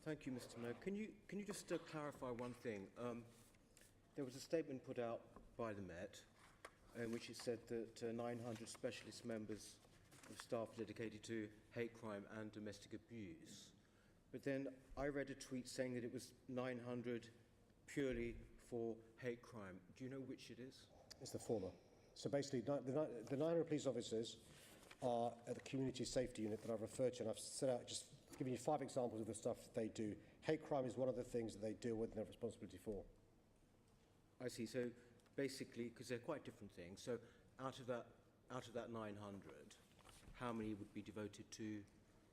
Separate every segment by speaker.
Speaker 1: Thank you, Mr. Mayor. Can you just clarify one thing? There was a statement put out by the Met in which it said that 900 specialist members of staff are dedicated to hate crime and domestic abuse. But then I read a tweet saying that it was 900 purely for hate crime. Do you know which it is?
Speaker 2: It's the former. So basically, the 900 police officers are at the community safety unit that I've referred to, and I've set out just giving you 5 examples of the stuff that they do. Hate crime is one of the things that they deal with and have responsibility for.
Speaker 1: I see. So basically, because they're quite different things. So out of that 900, how many would be devoted to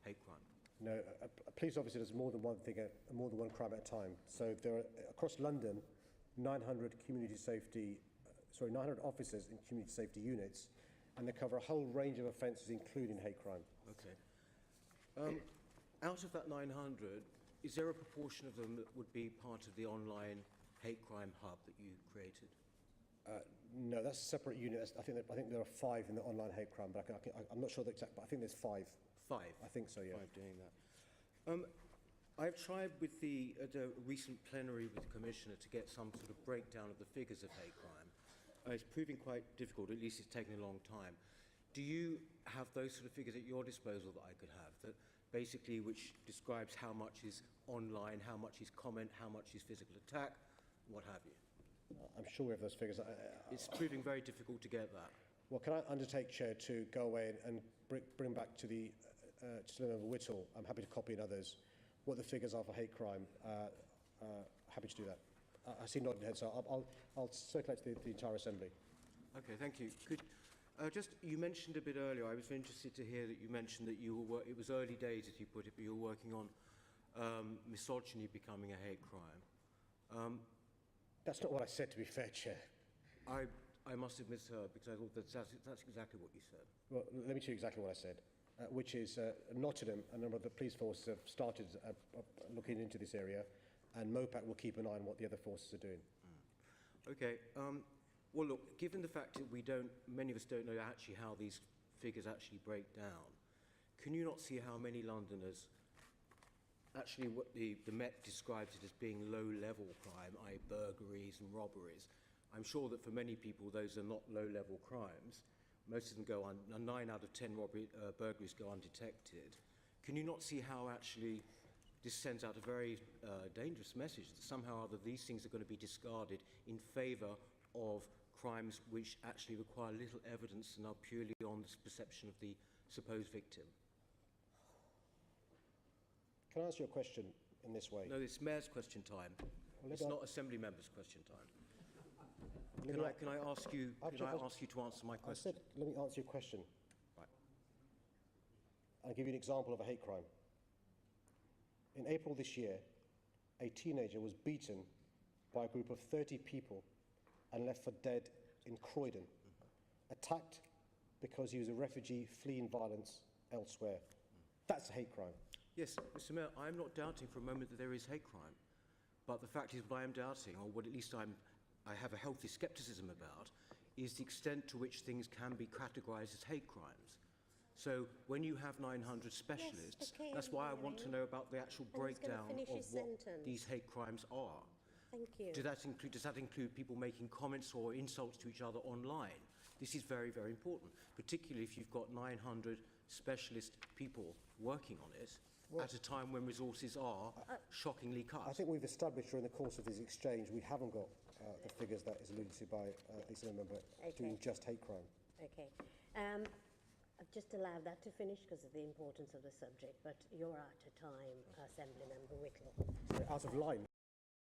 Speaker 1: hate crime?
Speaker 2: No, a police officer does more than one thing, more than one crime at a time. So there are across London 900 900 officers in community safety units, and they cover a whole range of offences, including hate crime.
Speaker 1: Okay. Out of that 900, is there a proportion of them that would be part of the online hate crime hub that you created?
Speaker 2: No, that's a separate unit. I think there are 5 in the online hate crime, but I'm not sure the exact, but I think there's 5.
Speaker 1: 5?
Speaker 2: I think so, yeah.
Speaker 1: 5 doing that. I've tried with the recent plenary with the Commissioner to get some sort of breakdown of the figures of hate crime. It's proving quite difficult, at least it's taken a long time. Do you have those sort of figures at your disposal that I could have, that basically which describes how much is online, how much is comment, how much is physical attack, what have you?
Speaker 2: I'm sure we have those figures.
Speaker 1: It's proving very difficult to get that.
Speaker 2: Well, can I undertake, Chair, to go away and bring back to the member Whittle? I'm happy to copy in others what the figures are for hate crime. Happy to do that. I see nodding heads, so I'll circulate to the entire Assembly. Okay,
Speaker 1: thank you. You mentioned a bit earlier, I was very interested to hear that you mentioned that you were, it was early days, as you put it, but you were working on misogyny becoming a hate crime.
Speaker 2: That's not what I said, to be fair, Chair.
Speaker 1: I must have misheard, because I thought that's exactly what you said.
Speaker 2: Well, let me tell you exactly what I said, which is Nottingham, a number of the police forces have started looking into this area, and MOPAC will keep an eye on what the other forces are doing.
Speaker 1: Okay. Well, look, given the fact that many of us don't know actually how these figures actually break down, can you not see how many Londoners actually what the Met describes it as being low-level crime, i.e. burglaries and robberies? I'm sure that for many people those are not low-level crimes. Most of them go on, 9 out of 10 burglaries go undetected. Can you not see how actually this sends out a very dangerous message that somehow or other these things are going to be discarded in favour of crimes which actually require little evidence and are purely on the perception of the supposed victim?
Speaker 2: Can I answer your question in this way?
Speaker 1: No, it's Mayor's question time. Well, it's not Assembly Members' question time. Can I ask you to answer my question?
Speaker 2: I said, let me answer your question.
Speaker 1: Right.
Speaker 2: I'll give you an example of a hate crime. In April this year, a teenager was beaten by a group of 30 people and left for dead in Croydon, attacked because he was a refugee fleeing violence elsewhere. That's a hate crime.
Speaker 1: Yes, Mr. Mayor, I'm not doubting for a moment that there is hate crime. But the fact is what I am doubting, or what at least I have a healthy scepticism about, is the extent to which things can be categorised as hate crimes. So when you have 900 specialists,
Speaker 3: yes, okay,
Speaker 1: that's why I want to know about the actual breakdown of what
Speaker 3: sentence.
Speaker 1: these hate crimes are.
Speaker 3: Thank you.
Speaker 1: Does that include people making comments or insults to each other online? This is very, very important, particularly if you've got 900 specialist people working on it at a time when resources are shockingly cut.
Speaker 2: I think we've established during the course of this exchange we haven't got the figures that is alluded to by the member doing just hate crime.
Speaker 3: Okay. I've just allowed that to finish because of the importance of the subject, but you're out of time, Assembly Member Whittle.
Speaker 2: Out of line?